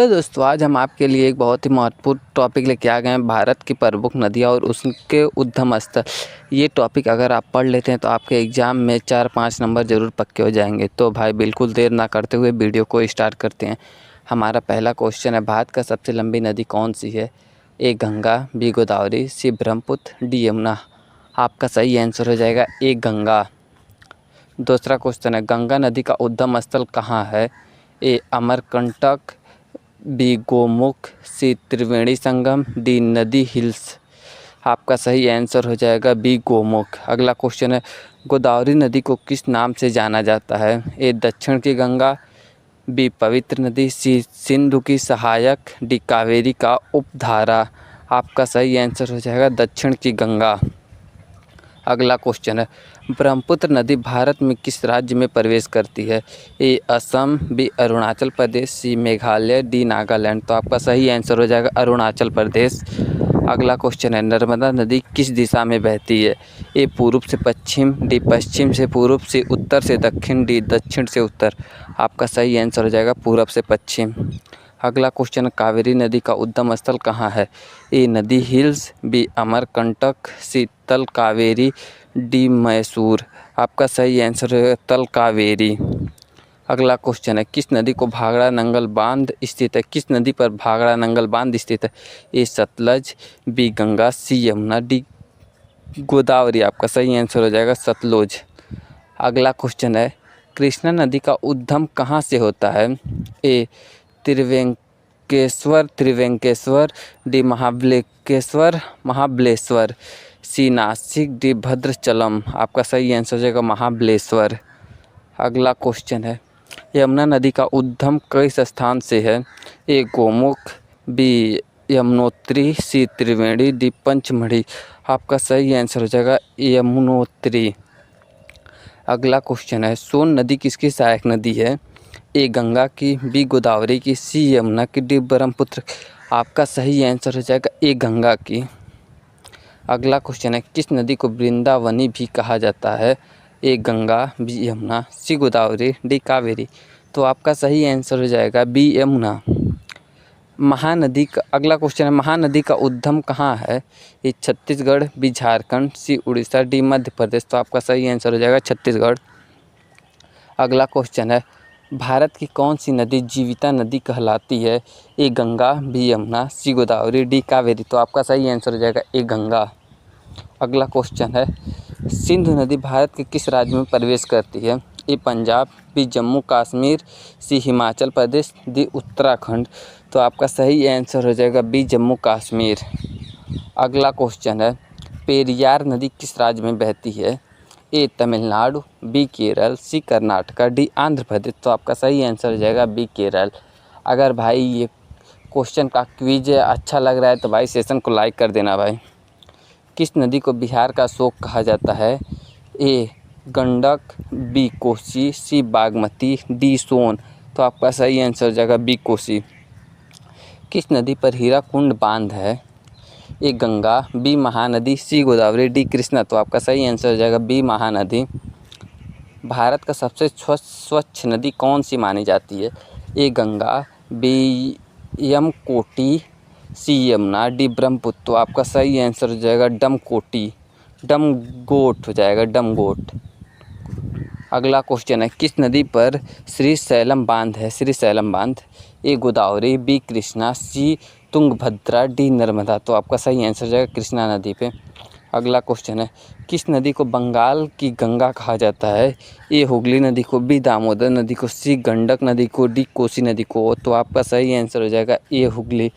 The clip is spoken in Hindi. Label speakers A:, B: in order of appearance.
A: हेलो दोस्तों, आज हम आपके लिए एक बहुत ही महत्वपूर्ण टॉपिक लेके आ गए हैं। भारत की प्रमुख नदियाँ और उसके उद्गम स्थल। ये टॉपिक अगर आप पढ़ लेते हैं तो आपके एग्ज़ाम में 4-5 नंबर ज़रूर पक्के हो जाएंगे। तो भाई बिल्कुल देर ना करते हुए वीडियो को स्टार्ट करते हैं। हमारा पहला क्वेश्चन है, भारत का सबसे लंबी नदी कौन सी है? ए गंगा, बी गोदावरी, सी ब्रह्मपुत्र, डी यमुना। आपका सही आंसर हो जाएगा ए गंगा। दूसरा क्वेश्चन है, गंगा नदी का उद्गम स्थल कहाँ है? ए अमरकंटक, बी गोमुख, सी त्रिवेणी संगम, डी नदी हिल्स। आपका सही आंसर हो जाएगा बी गोमुख। अगला क्वेश्चन है, गोदावरी नदी को किस नाम से जाना जाता है? ए दक्षिण की गंगा, बी पवित्र नदी, सी सिंधु की सहायक, डी कावेरी का उपधारा। आपका सही आंसर हो जाएगा दक्षिण की गंगा। अगला क्वेश्चन है, ब्रह्मपुत्र नदी भारत में किस राज्य में प्रवेश करती है? ए असम, बी अरुणाचल प्रदेश, सी मेघालय, डी नागालैंड। तो आपका सही आंसर हो जाएगा अरुणाचल प्रदेश। अगला क्वेश्चन है, नर्मदा नदी किस दिशा में बहती है? ए पूर्व से पश्चिम, डी पश्चिम से पूर्व, सी उत्तर से दक्षिण, डी दक्षिण से उत्तर। आपका सही आंसर हो जाएगा पूर्व से पश्चिम। अगला क्वेश्चन, कावेरी नदी का उद्गम स्थल कहाँ है? ए नदी हिल्स, बी अमरकंटक, सी तल कावेरी, डी मैसूर। आपका सही आंसर है तल कावेरी। अगला क्वेश्चन है, किस नदी को भाखड़ा नंगल बांध स्थित है? किस नदी पर भाखड़ा नंगल बांध स्थित है? ए सतलज, बी गंगा, सी यमुना, डी गोदावरी। आपका सही आंसर हो जाएगा सतलुज। अगला क्वेश्चन है, कृष्णा नदी का उद्गम कहाँ से होता है? ए त्रिवेंकेश्वर, डी महाबलेश्वर, सी नासिक, डी भद्राचलम। आपका सही आंसर हो जाएगा महाबलेश्वर। अगला क्वेश्चन है, यमुना नदी का उद्गम किस स्थान से है? ए गोमुख, बी यमुनोत्री, सी त्रिवेणी, डी पंचमढ़ी। आपका सही आंसर हो जाएगा यमुनोत्री। अगला क्वेश्चन है, सोन नदी किसकी सहायक नदी है? ए गंगा की, बी गोदावरी की, सी यमुना की, डी ब्रह्मपुत्र। आपका सही आंसर हो जाएगा ए गंगा की। अगला क्वेश्चन है, किस नदी को वृंदावनी भी कहा जाता है? ए गंगा, बी यमुना, सी गोदावरी, डी कावेरी। तो आपका सही आंसर हो जाएगा बी यमुना। अगला क्वेश्चन है, महानदी का उद्गम कहाँ है? ये छत्तीसगढ़, बी झारखंड, सी उड़ीसा, डी मध्य प्रदेश। तो आपका सही आंसर हो जाएगा छत्तीसगढ़। अगला क्वेश्चन है, भारत की कौन सी नदी जीविता नदी कहलाती है? ए गंगा, बी यमुना, सी गोदावरी, डी कावेरी। तो आपका सही आंसर हो जाएगा ए गंगा। अगला क्वेश्चन है, सिंधु नदी भारत के किस राज्य में प्रवेश करती है? ए पंजाब, बी जम्मू कश्मीर, सी हिमाचल प्रदेश, डी उत्तराखंड। तो आपका सही आंसर हो जाएगा बी जम्मू कश्मीर। अगला क्वेश्चन है, पेरियार नदी किस राज्य में बहती है? ए तमिलनाडु, बी केरल, सी कर्नाटका, डी आंध्र प्रदेश। तो आपका सही आंसर हो जाएगा बी केरल। अगर भाई ये क्वेश्चन का क्विज अच्छा लग रहा है तो भाई सेशन को लाइक कर देना भाई। किस नदी को बिहार का शोक कहा जाता है? ए गंडक, बी कोसी, सी बागमती, डी सोन। तो आपका सही आंसर हो जाएगा बी कोसी। किस नदी पर हीराकुंड बांध है? ए गंगा, बी महानदी, सी गोदावरी, डी कृष्णा। तो आपका सही आंसर हो जाएगा बी महानदी। भारत का सबसे स्वच्छ नदी कौन सी मानी जाती है? ए गंगा, बी यमकोटी, सी यमुना, डी ब्रह्मपुत्र। तो आपका सही आंसर हो जाएगा डमगोट हो जाएगा डमगोट। अगला क्वेश्चन है, किस नदी पर श्रीशैलम बांध है? श्रीशैलम बांध, ए गोदावरी, बी कृष्णा, सी तुंगभद्रा, डी नर्मदा। तो आपका सही आंसर हो जाएगा कृष्णा नदी पे। अगला क्वेश्चन है, किस नदी को बंगाल की गंगा कहा जाता है? ए हुगली नदी को, बी दामोदर नदी को, सी गंडक नदी को, डी कोसी नदी को। तो आपका सही आंसर हो जाएगा ए हुगली।